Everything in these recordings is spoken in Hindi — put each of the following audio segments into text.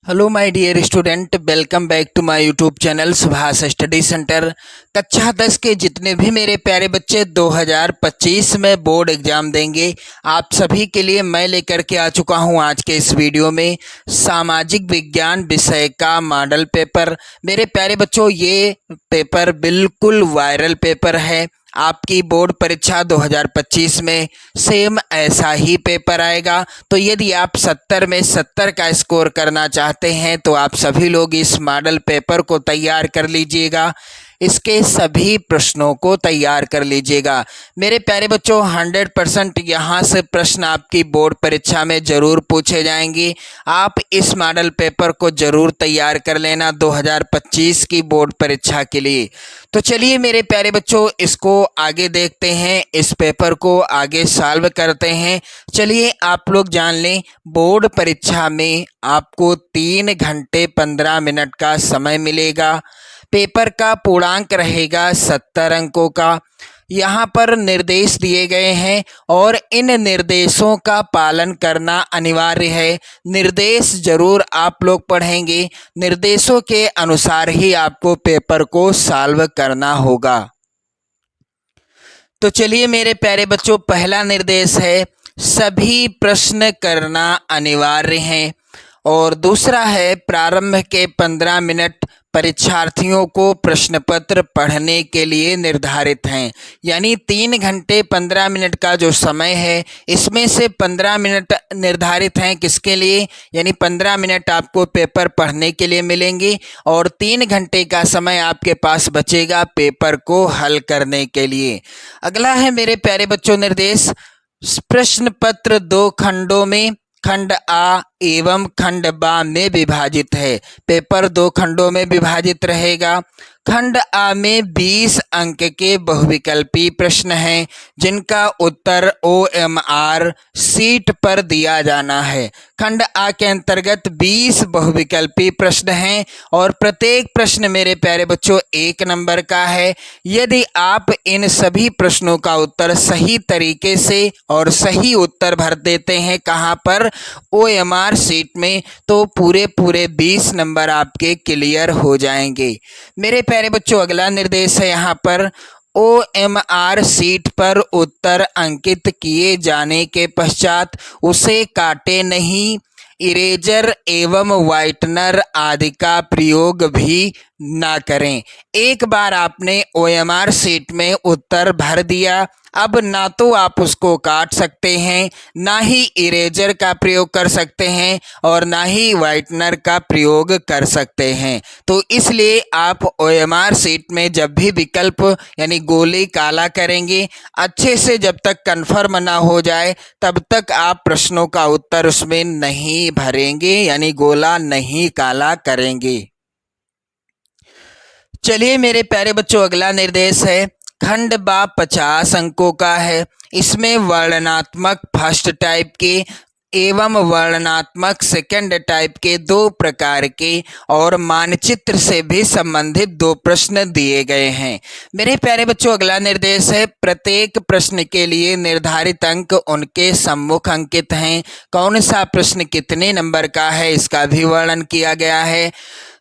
Hello my dear student, welcome back to my YouTube channel Subhash study centre. कक्षा 10 के जितने भी मेरे प्यारे बच्चे 2025 में बोर्ड एग्जाम देंगे, आप सभी के लिए मैं लेकर के आ चुका हूं आज के इस वीडियो में सामाजिक विज्ञान विषय का मॉडल पेपर। मेरे प्यारे बच्चों, ये पेपर बिल्कुल वायरल पेपर है। आपकी बोर्ड परीक्षा 2025 में सेम ऐसा ही पेपर आएगा। तो यदि आप 70 में 70 का स्कोर करना चाहते हैं तो आप सभी लोग इस मॉडल पेपर को तैयार कर लीजिएगा, इसके सभी प्रश्नों को तैयार कर लीजिएगा। मेरे प्यारे बच्चों, 100% यहाँ से प्रश्न आपकी बोर्ड परीक्षा में ज़रूर पूछे जाएंगे। आप इस मॉडल पेपर को ज़रूर तैयार कर लेना 2025 की बोर्ड परीक्षा के लिए। तो चलिए मेरे प्यारे बच्चों, इसको आगे देखते हैं, इस पेपर को आगे सॉल्व करते हैं। चलिए आप लोग जान लें, बोर्ड परीक्षा में आपको 3 घंटे 15 मिनट का समय मिलेगा। पेपर का पूर्णांक रहेगा 70 अंकों का। यहाँ पर निर्देश दिए गए हैं और इन निर्देशों का पालन करना अनिवार्य है। निर्देश जरूर आप लोग पढ़ेंगे, निर्देशों के अनुसार ही आपको पेपर को सॉल्व करना होगा। तो चलिए मेरे प्यारे बच्चों, पहला निर्देश है सभी प्रश्न करना अनिवार्य है और दूसरा है प्रारंभ के 15 मिनट परीक्षार्थियों को प्रश्न पत्र पढ़ने के लिए निर्धारित हैं। यानी 3 घंटे 15 मिनट का जो समय है, इसमें से 15 मिनट निर्धारित हैं किसके लिए, यानी 15 मिनट आपको पेपर पढ़ने के लिए मिलेंगे और 3 घंटे का समय आपके पास बचेगा पेपर को हल करने के लिए। अगला है मेरे प्यारे बच्चों निर्देश, प्रश्न पत्र 2 खंडों में खंड आ एवं खंड बा में विभाजित है। पेपर 2 खंडों में विभाजित रहेगा। खंड आ में 20 अंक के बहुविकल्पी प्रश्न हैं जिनका उत्तर OMR सीट पर दिया जाना है। खंड आ के अंतर्गत 20 बहुविकल्पी प्रश्न हैं और प्रत्येक प्रश्न मेरे प्यारे बच्चों 1 नंबर का है। यदि आप इन सभी प्रश्नों का उत्तर सही तरीके से और सही उत्तर भर देते हैं कहाँ पर, OMR सीट में, तो पूरे 20 नंबर आपके क्लियर हो जाएंगे। मेरे प्यारे बच्चों, अगला निर्देश है यहाँ पर OMR सीट पर उत्तर अंकित किए जाने के पश्चात उसे काटे नहीं, इरेजर एवं व्हाइटनर आदि का प्रयोग भी ना करें। एक बार आपने OMR सीट में उत्तर भर दिया, अब ना तो आप उसको काट सकते हैं, ना ही इरेजर का प्रयोग कर सकते हैं और ना ही व्हाइटनर का प्रयोग कर सकते हैं। तो इसलिए आप OMR सीट में जब भी विकल्प यानी गोली काला करेंगे, अच्छे से जब तक कन्फर्म ना हो जाए तब तक आप प्रश्नों का उत्तर उसमें नहीं भरेंगे, यानी गोला नहीं काला करेंगे। चलिए मेरे प्यारे बच्चों, अगला निर्देश है खंड बा 50 अंकों का है। इसमें वर्णनात्मक फर्स्ट टाइप के एवं वर्णनात्मक सेकंड टाइप के 2 प्रकार के और मानचित्र से भी संबंधित 2 प्रश्न दिए गए हैं। मेरे प्यारे बच्चों, अगला निर्देश है प्रत्येक प्रश्न के लिए निर्धारित अंक उनके सम्मुख अंकित हैं। कौन सा प्रश्न कितने नंबर का है इसका भी वर्णन किया गया है।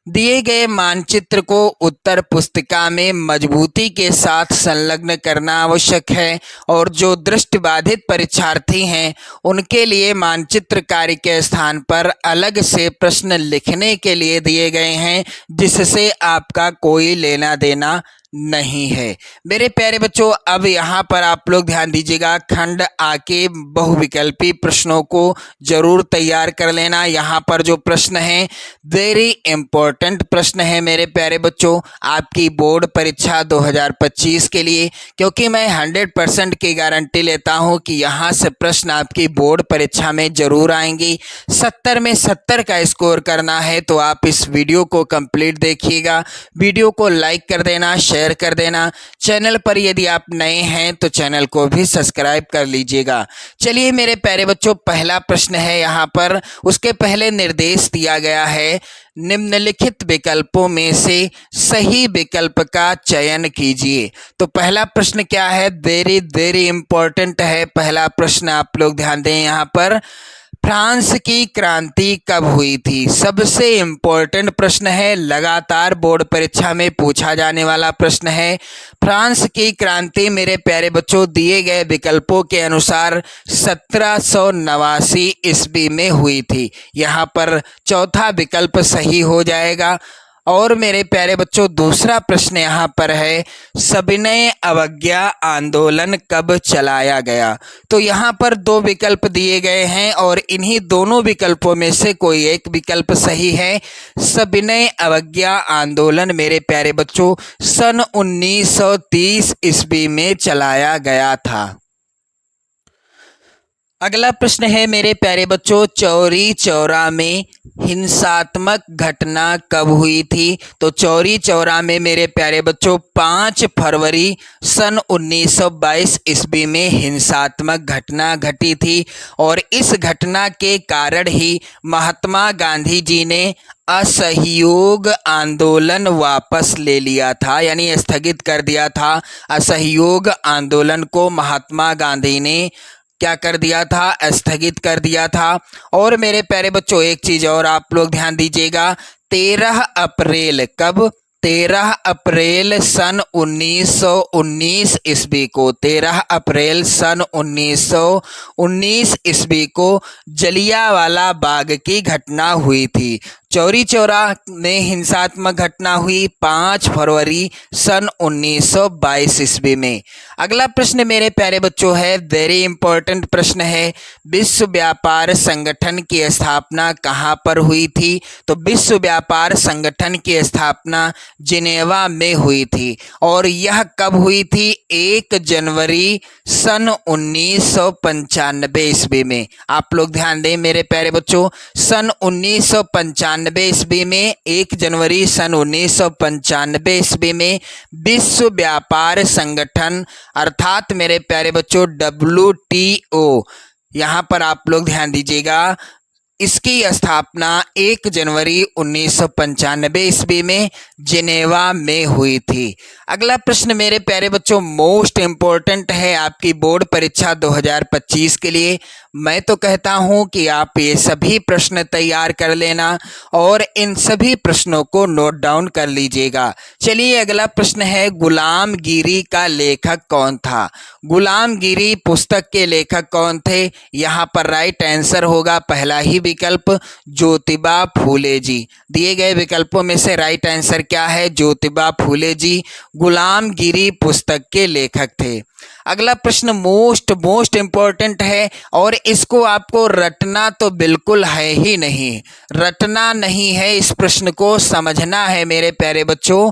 दिए गए मानचित्र को उत्तर पुस्तिका में मजबूती के साथ संलग्न करना आवश्यक है और जो दृष्टिबाधित परीक्षार्थी हैं उनके लिए मानचित्र कार्य के स्थान पर अलग से प्रश्न लिखने के लिए दिए गए हैं, जिससे आपका कोई लेना देना नहीं है। मेरे प्यारे बच्चों, अब यहाँ पर आप लोग ध्यान दीजिएगा, खंड आ के बहुविकल्पी प्रश्नों को जरूर तैयार कर लेना। यहाँ पर जो प्रश्न है वेरी इंपॉर्टेंट प्रश्न है मेरे प्यारे बच्चों आपकी बोर्ड परीक्षा 2025 के लिए, क्योंकि मैं 100% की गारंटी लेता हूँ कि यहाँ से प्रश्न आपकी बोर्ड परीक्षा में जरूर आएंगी। 70 में 70 का स्कोर करना है तो आप इस वीडियो को कंप्लीट देखिएगा, वीडियो को लाइक कर देना, शेयर कर देना। चैनल पर यदि आप नए हैं तो चैनल को भी सब्सक्राइब कर लीजिएगा। चलिए मेरे प्यारे बच्चों, पहला प्रश्न है यहाँ पर, उसके पहले निर्देश दिया गया है निम्नलिखित विकल्पों में से सही विकल्प का चयन कीजिए। तो पहला प्रश्न क्या है, वेरी इंपॉर्टेंट है पहला प्रश्न, आप लोग ध्यान दें यहाँ पर। फ्रांस की क्रांति कब हुई थी? सबसे इम्पोर्टेंट प्रश्न है, लगातार बोर्ड परीक्षा में पूछा जाने वाला प्रश्न है। फ्रांस की क्रांति मेरे प्यारे बच्चों दिए गए विकल्पों के अनुसार 1789 ईस्वी में हुई थी। यहाँ पर चौथा विकल्प सही हो जाएगा। और मेरे प्यारे बच्चों दूसरा प्रश्न यहाँ पर है, सविनय अवज्ञा आंदोलन कब चलाया गया? तो यहाँ पर दो विकल्प दिए गए हैं और इन्हीं दोनों विकल्पों में से कोई एक विकल्प सही है। सविनय अवज्ञा आंदोलन मेरे प्यारे बच्चों सन 1930 ईस्वी में चलाया गया था। अगला प्रश्न है मेरे प्यारे बच्चों, चौरी चौरा में हिंसात्मक घटना कब हुई थी? तो चौरी चौरा में मेरे प्यारे बच्चों 5 फरवरी सन 1922 ईस्वी में हिंसात्मक घटना घटी थी और इस घटना के कारण ही महात्मा गांधी जी ने असहयोग आंदोलन वापस ले लिया था, यानी स्थगित कर दिया था। असहयोग आंदोलन को महात्मा गांधी ने क्या कर दिया था? स्थगित कर दिया था। और मेरे प्यारे बच्चों एक चीज और आप लोग ध्यान दीजिएगा, 13 अप्रैल कब? 13 अप्रैल सन 1919 ईस्वी को, 13 अप्रैल सन 1919 ईस्वी को जलियांवाला बाग की घटना हुई थी। चौरी चौरा में हिंसात्मक घटना हुई 5 फरवरी सन 1922 ईस्वी में। अगला प्रश्न मेरे प्यारे बच्चों है, वेरी इंपॉर्टेंट प्रश्न है, विश्व व्यापार संगठन की स्थापना कहाँ पर हुई थी? तो विश्व व्यापार संगठन की स्थापना जिनेवा में हुई थी और यह कब हुई थी? 1 जनवरी सन 1995 ईस्वी में। आप लोग ध्यान दें मेरे प्यारे बच्चों, सन 1995 ईस्वी में, 1 जनवरी सन 1995 ईस्वी में विश्व व्यापार संगठन अर्थात मेरे प्यारे बच्चों WTO, यहाँ पर आप लोग ध्यान दीजिएगा, इसकी स्थापना 1 जनवरी 1995 ईस्वी में जिनेवा में हुई थी। अगला प्रश्न मेरे प्यारे बच्चों मोस्ट इम्पोर्टेंट है आपकी बोर्ड परीक्षा 2025 के लिए। मैं तो कहता हूं कि आप ये सभी प्रश्न तैयार कर लेना और इन सभी प्रश्नों को नोट डाउन कर लीजिएगा। चलिए अगला प्रश्न है, गुलामगिरी का लेखक कौन था? गुलामगिरी पुस्तक के लेखक कौन थे? यहाँ पर राइट आंसर होगा पहला ही विकल्प, ज्योतिबा फूले जी। दिए गए विकल्पों में से राइट आंसर क्या है? ज्योतिबा फूले जी गुलामगिरी पुस्तक के लेखक थे। अगला प्रश्न मोस्ट इंपॉर्टेंट है और इसको आपको रटना तो बिल्कुल है ही नहीं, रटना नहीं है, इस प्रश्न को समझना है मेरे प्यारे बच्चों।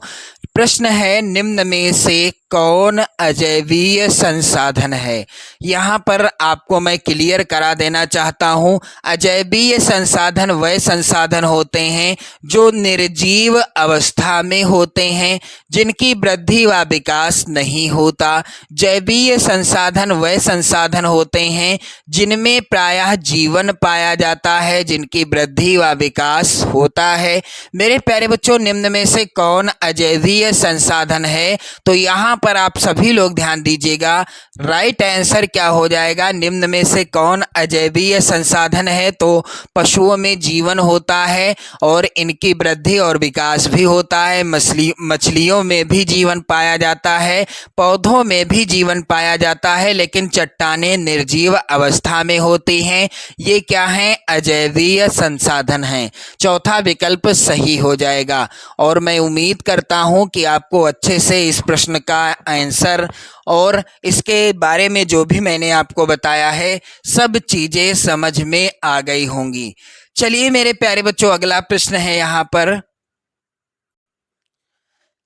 प्रश्न है, निम्न में से कौन अजैवीय संसाधन है? यहाँ पर आपको मैं क्लियर करा देना चाहता हूँ, अजैवीय संसाधन वह संसाधन होते हैं जो निर्जीव अवस्था में होते हैं, जिनकी वृद्धि व विकास नहीं होता। जैवीय संसाधन वह संसाधन होते हैं जिनमें प्रायः जीवन पाया जाता है, जिनकी वृद्धि व विकास होता है। मेरे प्यारे बच्चों निम्न में से कौन अजैवीय संसाधन है? तो यहाँ पर आप सभी लोग ध्यान दीजिएगा, राइट आंसर क्या हो जाएगा? निम्न में से कौन अजैवीय संसाधन है? तो पशुओं में जीवन होता है और इनकी वृद्धि और विकास भी होता है, मछलियों में भी जीवन पाया जाता है, पौधों में भी जीवन पाया जाता है, लेकिन चट्टानें निर्जीव अवस्था में होती हैं। ये क्या हैं? अजैवीय संसाधन हैं। चौथा विकल्प सही हो जाएगा और मैं उम्मीद करता हूं कि आपको अच्छे से इस प्रश्न का आंसर और इसके बारे में जो भी मैंने आपको बताया है सब चीजें समझ में आ गई होंगी। चलिए मेरे प्यारे बच्चों अगला प्रश्न है यहाँ पर,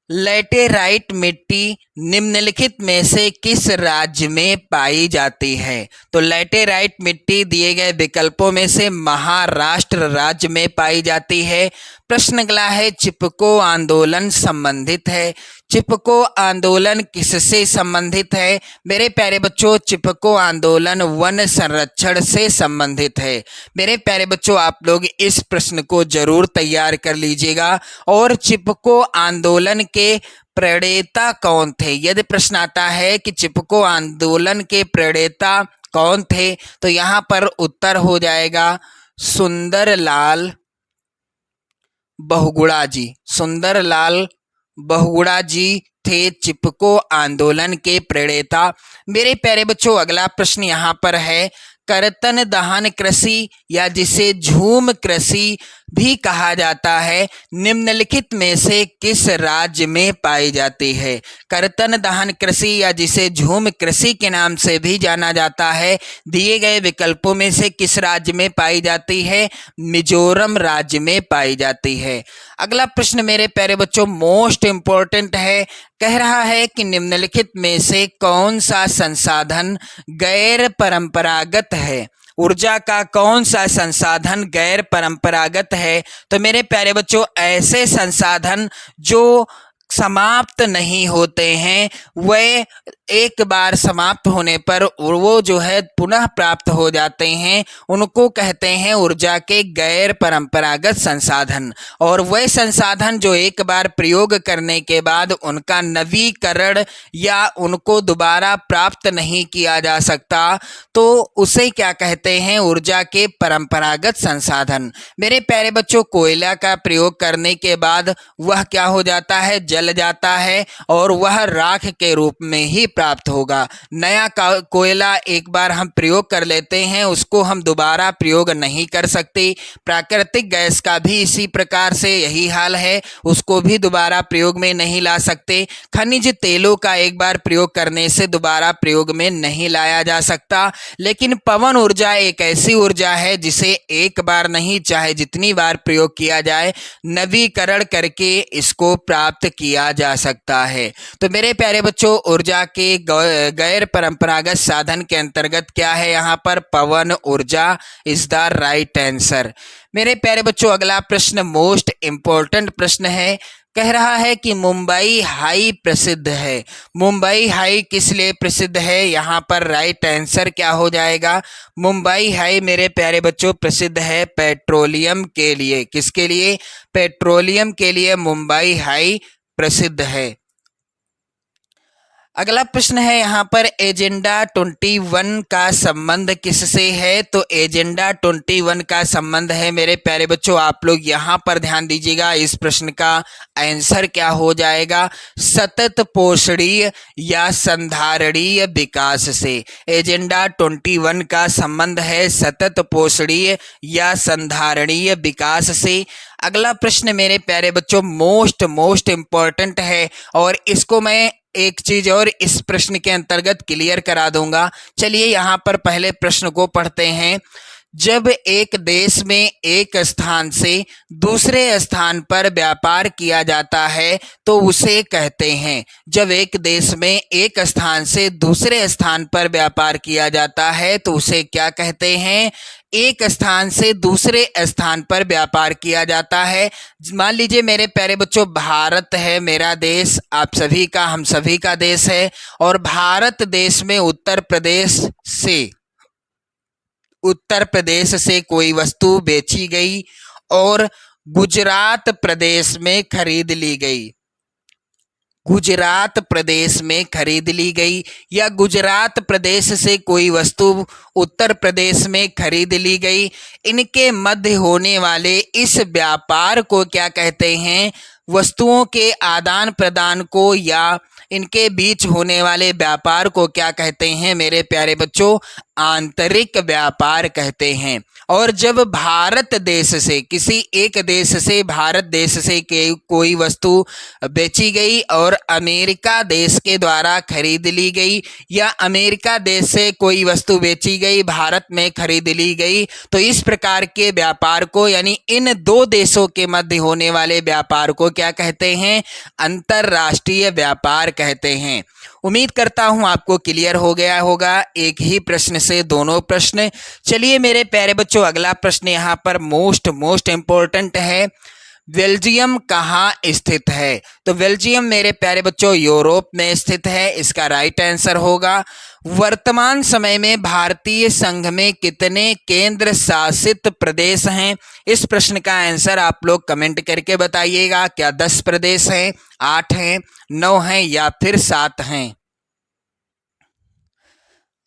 लैटेराइट मिट्टी निम्नलिखित में से किस राज्य में पाई जाती है? तो लैटेराइट मिट्टी दिए गए विकल्पों में से महाराष्ट्र राज्य में पाई जाती है। प्रश्न अगला है, चिपको आंदोलन संबंधित है। चिपको आंदोलन किससे संबंधित है? मेरे प्यारे बच्चों चिपको आंदोलन वन संरक्षण से संबंधित है। मेरे प्यारे बच्चों आप लोग इस प्रश्न को जरूर तैयार कर लीजिएगा। और चिपको आंदोलन के प्रणेता कौन थे? यदि प्रश्न आता है कि चिपको आंदोलन के प्रणेता कौन थे? तो यहाँ पर उत्तर हो जाएगा सुंदरलाल बहुगुणा जी। सुंदरलाल बहुगुणा जी थे चिपको आंदोलन के प्रणेता। मेरे प्यारे बच्चों, अगला प्रश्न यहाँ पर है, कर्तन दहन कृषि या जिसे झूम कृषि भी कहा जाता है, निम्नलिखित में से किस राज्य में पाई जाती है? कर्तन दहन कृषि या जिसे झूम कृषि के नाम से भी जाना जाता है, दिए गए विकल्पों में से किस राज्य में पाई जाती है? मिजोरम राज्य में पाई जाती है। अगला प्रश्न मेरे प्यारे बच्चों मोस्ट इंपॉर्टेंट है। कह रहा है कि निम्नलिखित में से कौन सा संसाधन गैर परंपरागत है? ऊर्जा का कौन सा संसाधन गैर परंपरागत है? तो मेरे प्यारे बच्चों, ऐसे संसाधन जो समाप्त नहीं होते हैं, वे एक बार समाप्त होने पर वो जो है पुनः प्राप्त हो जाते हैं, उनको कहते हैं ऊर्जा के गैर परंपरागत संसाधन। और वह संसाधन जो एक बार प्रयोग करने के बाद उनका नवीकरण या उनको दोबारा प्राप्त नहीं किया जा सकता, तो उसे क्या कहते हैं? ऊर्जा के परंपरागत संसाधन। मेरे प्यारे बच्चों, कोयला का प्रयोग करने के बाद वह क्या हो जाता है? जल जाता है और वह राख के रूप में ही प्राप्त होगा। नया कोयला एक बार हम प्रयोग कर लेते हैं, उसको हम दोबारा प्रयोग नहीं कर सकते। प्राकृतिक गैस का भी इसी प्रकार से यही हाल है, उसको भी दोबारा प्रयोग में नहीं ला सकते। खनिज तेलों का एक बार प्रयोग करने से दोबारा प्रयोग में नहीं लाया जा सकता। लेकिन पवन ऊर्जा एक ऐसी ऊर्जा है जिसे एक बार नहीं, चाहे जितनी बार प्रयोग किया जाए, नवीकरण करके इसको प्राप्त किया जा सकता है। तो मेरे प्यारे बच्चों, ऊर्जा के गैर परंपरागत साधन के अंतर्गत क्या है? यहाँ पर पवन ऊर्जा इज द राइट आंसर। मेरे प्यारे बच्चों, अगला प्रश्न मोस्ट इंपॉर्टेंट प्रश्न है। कह रहा है कि मुंबई हाई प्रसिद्ध है। मुंबई हाई किस लिए प्रसिद्ध है? यहाँ पर राइट आंसर क्या हो जाएगा? मुंबई हाई मेरे प्यारे बच्चों प्रसिद्ध है पेट्रोलियम के लिए। किसके लिए? पेट्रोलियम के लिए मुंबई हाई प्रसिद्ध है। अगला प्रश्न है यहाँ पर, एजेंडा 21 का संबंध किससे है? तो एजेंडा 21 का संबंध है मेरे प्यारे बच्चों, आप लोग यहाँ पर ध्यान दीजिएगा, इस प्रश्न का आंसर क्या हो जाएगा? सतत पोषणीय या संधारणीय विकास से। एजेंडा 21 का संबंध है सतत पोषणीय या संधारणीय विकास से। अगला प्रश्न मेरे प्यारे बच्चों मोस्ट इंपॉर्टेंट है, और इसको मैं एक चीज और इस प्रश्न के अंतर्गत क्लियर करा दूंगा। चलिए यहाँ पर पहले प्रश्न को पढ़ते हैं। जब एक देश में एक स्थान से दूसरे स्थान पर व्यापार किया जाता है तो उसे कहते हैं, जब एक देश में एक स्थान से दूसरे स्थान पर व्यापार किया जाता है तो उसे क्या कहते हैं? एक स्थान से दूसरे स्थान पर व्यापार किया जाता है। मान लीजिए मेरे प्यारे बच्चों, भारत है मेरा देश, आप सभी का, हम सभी का देश है, और भारत देश में उत्तर प्रदेश से कोई वस्तु बेची गई और गुजरात प्रदेश में खरीद ली गई। गुजरात प्रदेश में खरीद ली गई, या गुजरात प्रदेश से कोई वस्तु उत्तर प्रदेश में खरीद ली गई। इनके मध्य होने वाले इस व्यापार को क्या कहते हैं? वस्तुओं के आदान प्रदान को या इनके बीच होने वाले व्यापार को क्या कहते हैं मेरे प्यारे बच्चों? आंतरिक व्यापार कहते हैं। और जब भारत देश से, किसी एक देश से भारत देश से कोई वस्तु बेची गई और अमेरिका देश के द्वारा खरीद ली गई, या अमेरिका देश से कोई वस्तु बेची गई भारत में खरीद ली गई, तो इस प्रकार के व्यापार को, यानी इन दो देशों के मध्य होने वाले व्यापार को क्या कहते हैं? अंतरराष्ट्रीय व्यापार कहते हैं। उम्मीद करता हूं आपको क्लियर हो गया होगा एक ही प्रश्न से दोनों प्रश्न। चलिए मेरे प्यारे बच्चों, अगला प्रश्न यहाँ पर मोस्ट इंपॉर्टेंट है। बेल्जियम कहाँ स्थित है? तो बेल्जियम मेरे प्यारे बच्चों यूरोप में स्थित है, इसका राइट आंसर होगा। वर्तमान समय में भारतीय संघ में कितने केंद्र शासित प्रदेश हैं? इस प्रश्न का आंसर आप लोग कमेंट करके बताइएगा। क्या 10 प्रदेश हैं, 8 हैं, 9 हैं या फिर 7 हैं?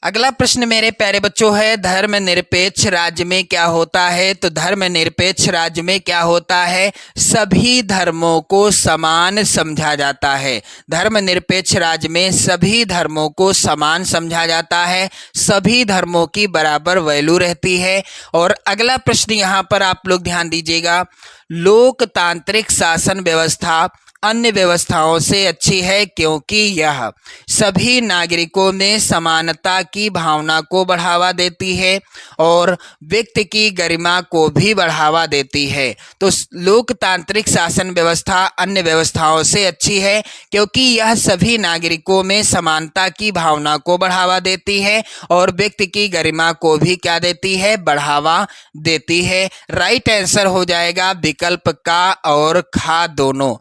अगला प्रश्न मेरे प्यारे बच्चों है, धर्मनिरपेक्ष राज्य में क्या होता है? तो धर्मनिरपेक्ष राज्य में क्या होता है? सभी धर्मों को समान समझा जाता है। धर्मनिरपेक्ष राज्य में सभी धर्मों को समान समझा जाता है, सभी धर्मों की बराबर वैल्यू रहती है। और अगला प्रश्न यहाँ पर आप लोग ध्यान दीजिएगा, लोकतांत्रिक शासन व्यवस्था अन्य व्यवस्थाओं से अच्छी है क्योंकि यह सभी नागरिकों में समानता की भावना को बढ़ावा देती है और व्यक्ति की गरिमा को भी बढ़ावा देती है। तो लोकतांत्रिक शासन व्यवस्था अन्य व्यवस्थाओं से अच्छी है क्योंकि यह सभी नागरिकों में समानता की भावना को बढ़ावा देती है और व्यक्ति की गरिमा को भी क्या देती है? बढ़ावा देती है। राइट आंसर हो जाएगा विकल्प का और खा दोनों।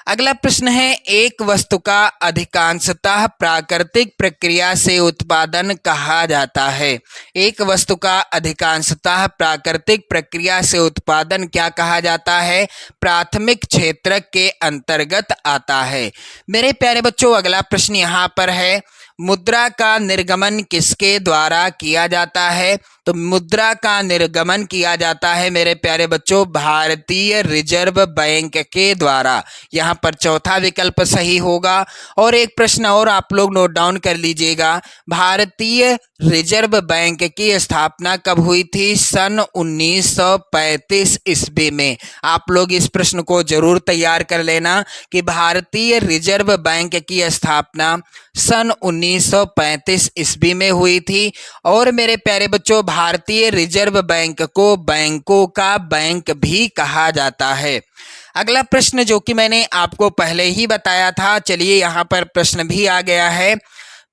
अगला प्रश्न है, एक वस्तु का अधिकांशतः प्राकृतिक प्रक्रिया से उत्पादन कहा जाता है। एक वस्तु का अधिकांशतः प्राकृतिक प्रक्रिया से उत्पादन क्या कहा जाता है? प्राथमिक क्षेत्र के अंतर्गत आता है। मेरे प्यारे बच्चों, अगला प्रश्न यहाँ पर है, मुद्रा का निर्गमन किसके द्वारा किया जाता है? तो मुद्रा का निर्गमन किया जाता है मेरे प्यारे बच्चों भारतीय रिजर्व बैंक के द्वारा। यहाँ पर चौथा विकल्प सही होगा। और एक प्रश्न और आप लोग नोट डाउन कर लीजिएगा, भारतीय रिजर्व बैंक की स्थापना कब हुई थी? सन 1935 ईस्वी में। आप लोग इस प्रश्न को जरूर तैयार कर लेना कि भारतीय रिजर्व बैंक की स्थापना सन 1935 ईस्वी में हुई थी। और मेरे प्यारे बच्चों, भारतीय रिजर्व बैंक को बैंकों का बैंक भी कहा जाता है। अगला प्रश्न जो कि मैंने आपको पहले ही बताया था, चलिए यहाँ पर प्रश्न भी आ गया है,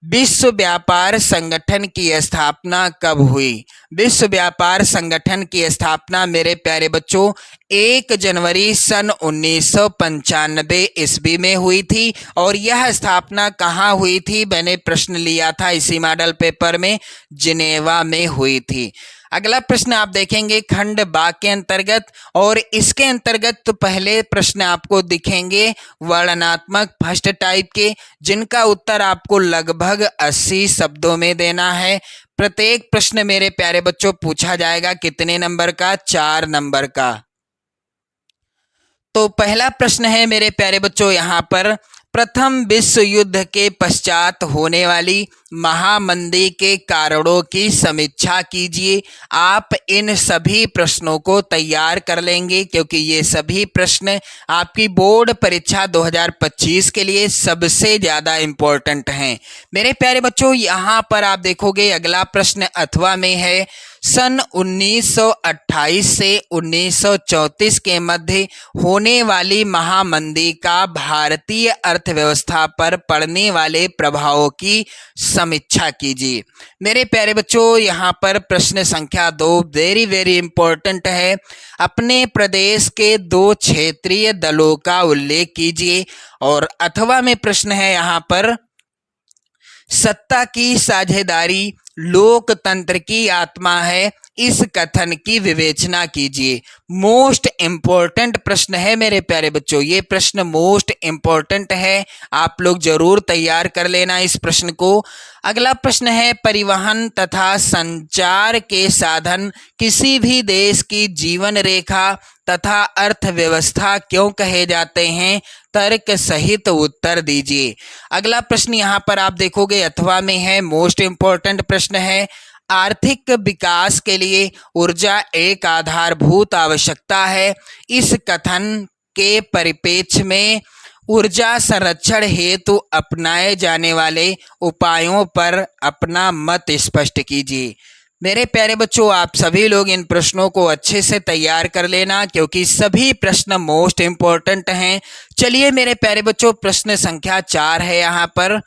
विश्व व्यापार संगठन की स्थापना कब हुई? विश्व व्यापार संगठन की स्थापना मेरे प्यारे बच्चों 1 जनवरी सन 1995 ईस्वी में हुई थी। और यह स्थापना कहाँ हुई थी? मैंने प्रश्न लिया था इसी मॉडल पेपर में, जिनेवा में हुई थी। अगला प्रश्न आप देखेंगे खंड बा के अंतर्गत, और इसके अंतर्गत तो पहले प्रश्न आपको दिखेंगे वर्णनात्मक फर्स्ट टाइप के, जिनका उत्तर आपको लगभग 80 शब्दों में देना है। प्रत्येक प्रश्न मेरे प्यारे बच्चों पूछा जाएगा कितने नंबर का? 4 नंबर का। तो पहला प्रश्न है मेरे प्यारे बच्चों यहाँ पर, प्रथम विश्व युद्ध के पश्चात होने वाली महामंदी के कारणों की समीक्षा कीजिए। आप इन सभी प्रश्नों को तैयार कर लेंगे क्योंकि ये सभी प्रश्न आपकी बोर्ड परीक्षा 2025 के लिए सबसे ज़्यादा इम्पोर्टेंट हैं। मेरे प्यारे बच्चों, यहाँ पर आप देखोगे अगला प्रश्न अथवा में है, सन 1928 से 1934 के मध्य होने वाली महामंदी का भारतीय अर्थव्यवस्था पर पड़ने वाले प्रभावों की समीक्षा कीजिए। मेरे प्यारे बच्चों, यहाँ पर प्रश्न संख्या 2 वेरी वेरी इंपॉर्टेंट है। अपने प्रदेश के 2 क्षेत्रीय दलों का उल्लेख कीजिए। और अथवा में प्रश्न है यहाँ पर, सत्ता की साझेदारी लोकतंत्र की आत्मा है, इस कथन की विवेचना कीजिए। मोस्ट इंपॉर्टेंट प्रश्न है मेरे प्यारे बच्चों, ये प्रश्न मोस्ट इंपॉर्टेंट है, आप लोग जरूर तैयार कर लेना इस प्रश्न को। अगला प्रश्न है, परिवहन तथा संचार के साधन किसी भी देश की जीवन रेखा तथा अर्थव्यवस्था क्यों कहे जाते हैं? तर्क सहित उत्तर दीजिए। अगला प्रश्न यहाँ पर आप देखोगे अथवा में है, मोस्ट इंपॉर्टेंट प्रश्न है, आर्थिक विकास के लिए ऊर्जा एक आधारभूत आवश्यकता है, इस कथन के परिप्रेक्ष्य में ऊर्जा संरक्षण हेतु अपनाए जाने वाले उपायों पर अपना मत स्पष्ट कीजिए। मेरे प्यारे बच्चों, आप सभी लोग इन प्रश्नों को अच्छे से तैयार कर लेना क्योंकि सभी प्रश्न मोस्ट इंपॉर्टेंट हैं। चलिए मेरे प्यारे बच्चों, प्रश्न संख्या 4 है यहाँ पर,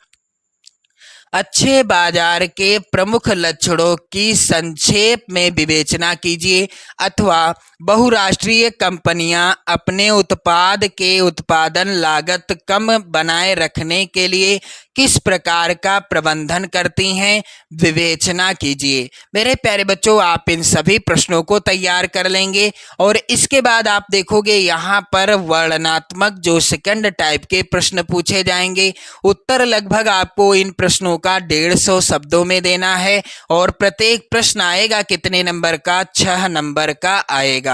अच्छे बाजार के प्रमुख लक्षणों की संक्षेप में विवेचना कीजिए। अथवा बहुराष्ट्रीय कंपनियां अपने उत्पाद के उत्पादन लागत कम बनाए रखने के लिए किस प्रकार का प्रबंधन करती हैं, विवेचना कीजिए। मेरे प्यारे बच्चों, आप इन सभी प्रश्नों को तैयार कर लेंगे और इसके बाद आप देखोगे यहाँ पर वर्णनात्मक जो सेकंड टाइप के प्रश्न पूछे जाएंगे। उत्तर लगभग आपको इन प्रश्नों का 150 शब्दों में देना है और प्रत्येक प्रश्न आएगा कितने नंबर का? 6 नंबर का आएगा।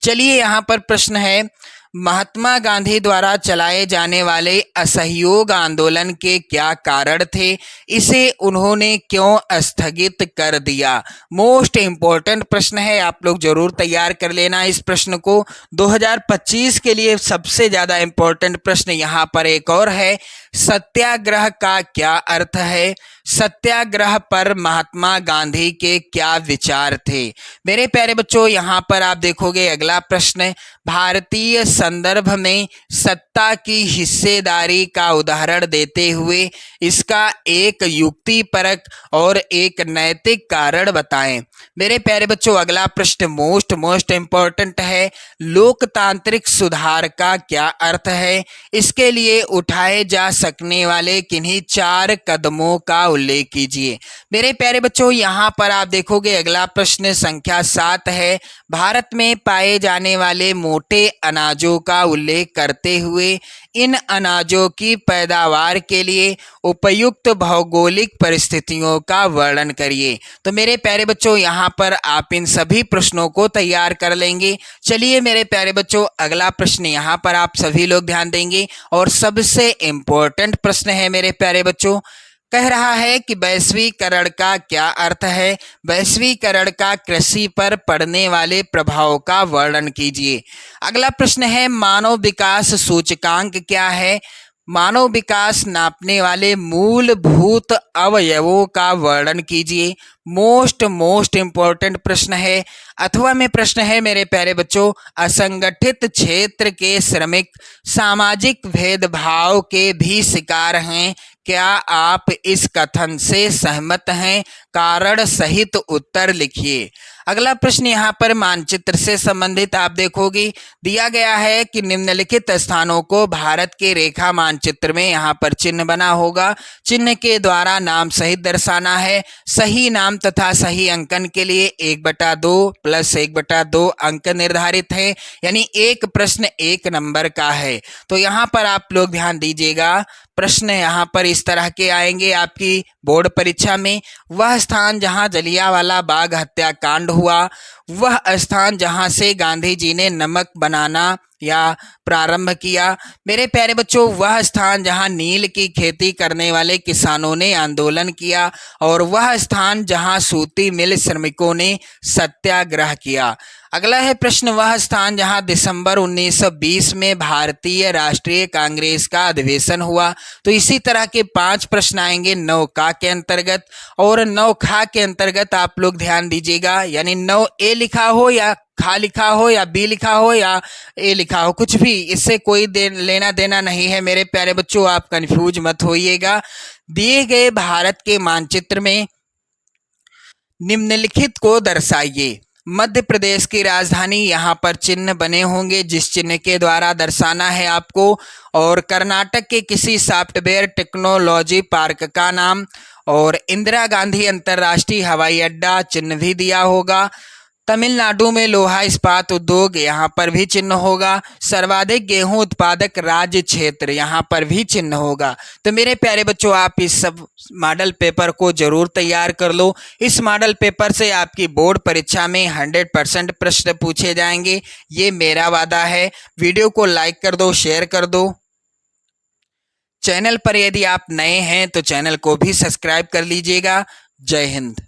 चलिए, यहाँ पर प्रश्न है, महात्मा गांधी द्वारा चलाए जाने वाले असहयोग आंदोलन के क्या कारण थे? इसे उन्होंने क्यों स्थगित कर दिया? मोस्ट इम्पोर्टेंट प्रश्न है, आप लोग जरूर तैयार कर लेना इस प्रश्न को। 2025 के लिए सबसे ज़्यादा इम्पोर्टेंट प्रश्न यहाँ पर एक और है, सत्याग्रह का क्या अर्थ है? सत्याग्रह पर महात्मा गांधी के क्या विचार थे? मेरे प्यारे बच्चों, यहाँ पर आप देखोगे अगला प्रश्न, भारतीय संदर्भ में सत्ता की हिस्सेदारी का उदाहरण देते हुए इसका एक युक्तिपरक और एक नैतिक कारण बताएं। मेरे प्यारे बच्चों, अगला प्रश्न मोस्ट इम्पोर्टेंट है, लोकतांत्रिक सुधार का क्या अर्थ है? इसके लिए उठाए जा सकने वाले किन्हीं 4 कदमों का उल्लेख कीजिए। मेरे प्यारे बच्चों, यहाँ पर आप देखोगे अगला प्रश्न संख्या 7 है, भारत में पाए जाने वाले मोटे अनाजों का उल्लेख करते हुए इन अनाजों की पैदावार के लिए उपयुक्त भौगोलिक परिस्थितियों का वर्णन करिए। तो मेरे प्यारे बच्चों, यहाँ पर आप इन सभी प्रश्नों को तैयार कर लेंगे। चलिए मेरे प्यारे बच्चों, अगला प्रश्न यहाँ पर आप सभी लोग ध्यान देंगे और सबसे इम्पोर्टेंट प्रश्न है मेरे प्यारे बच्चों, कह रहा है कि वैश्वीकरण का क्या अर्थ है? वैश्वीकरण का कृषि पर पड़ने वाले प्रभाव का वर्णन कीजिए। अगला प्रश्न है, मानव विकास सूचकांक क्या है? मानव विकास नापने वाले मूलभूत अवयवों का वर्णन कीजिए। मोस्ट इम्पोर्टेंट प्रश्न है। अथवा में प्रश्न है मेरे प्यारे बच्चों, असंगठित क्षेत्र के श्रमिक सामाजिक भेदभाव के भी शिकार हैं, क्या आप इस कथन से सहमत हैं? कारण सहित उत्तर लिखिए। अगला प्रश्न यहाँ पर मानचित्र से संबंधित आप देखोगे, दिया गया है कि निम्नलिखित स्थानों को भारत के रेखा मानचित्र में यहाँ पर चिन्ह बना होगा। चिन्ह के द्वारा नाम सहित दर्शाना है। सही नाम तथा सही अंकन के लिए 1/2 + 1/2 अंक निर्धारित है, यानी एक प्रश्न 1 नंबर का है। तो यहाँ पर आप लोग ध्यान दीजिएगा, प्रश्न यहाँ पर इस तरह के आएंगे आपकी बोर्ड परीक्षा में। वह स्थान जहाँ जलियांवाला बाग हत्याकांड हुआ, वह स्थान जहाँ से गांधी जी ने नमक बनाना या प्रारंभ किया। मेरे प्यारे बच्चों, वह स्थान जहां नील की खेती करने वाले किसानों ने आंदोलन किया और वह स्थान जहां सूती मिल श्रमिकों ने सत्याग्रह किया। अगला है प्रश्न, वह स्थान जहां दिसंबर 1920 में भारतीय राष्ट्रीय कांग्रेस का अधिवेशन हुआ। तो इसी तरह के 5 प्रश्न आएंगे 9 के अंतर्गत, और 9 के अंतर्गत आप लोग ध्यान दीजिएगा, यानी 9A लिखा हो या खा लिखा हो या बी लिखा हो या ए लिखा हो, कुछ भी, इससे कोई लेना देना नहीं है मेरे प्यारे बच्चों, आप कंफ्यूज मत होइएगा। दिए गए भारत के मानचित्र में निम्नलिखित को दर्शाइए। मध्य प्रदेश की राजधानी, यहाँ पर चिन्ह बने होंगे जिस चिन्ह के द्वारा दर्शाना है आपको, और कर्नाटक के किसी सॉफ्टवेयर टेक्नोलॉजी पार्क का नाम, और इंदिरा गांधी अंतर्राष्ट्रीय हवाई अड्डा चिन्ह भी दिया होगा। तमिलनाडु में लोहा इस्पात उद्योग, यहाँ पर भी चिन्ह होगा। सर्वाधिक गेहूं उत्पादक राज्य क्षेत्र, यहाँ पर भी चिन्ह होगा। तो मेरे प्यारे बच्चों, आप इस सब मॉडल पेपर को जरूर तैयार कर लो। इस मॉडल पेपर से आपकी बोर्ड परीक्षा में 100% प्रश्न पूछे जाएंगे, ये मेरा वादा है। वीडियो को लाइक कर दो, शेयर कर दो। चैनल पर यदि आप नए हैं तो चैनल को भी सब्सक्राइब कर लीजिएगा। जय हिंद।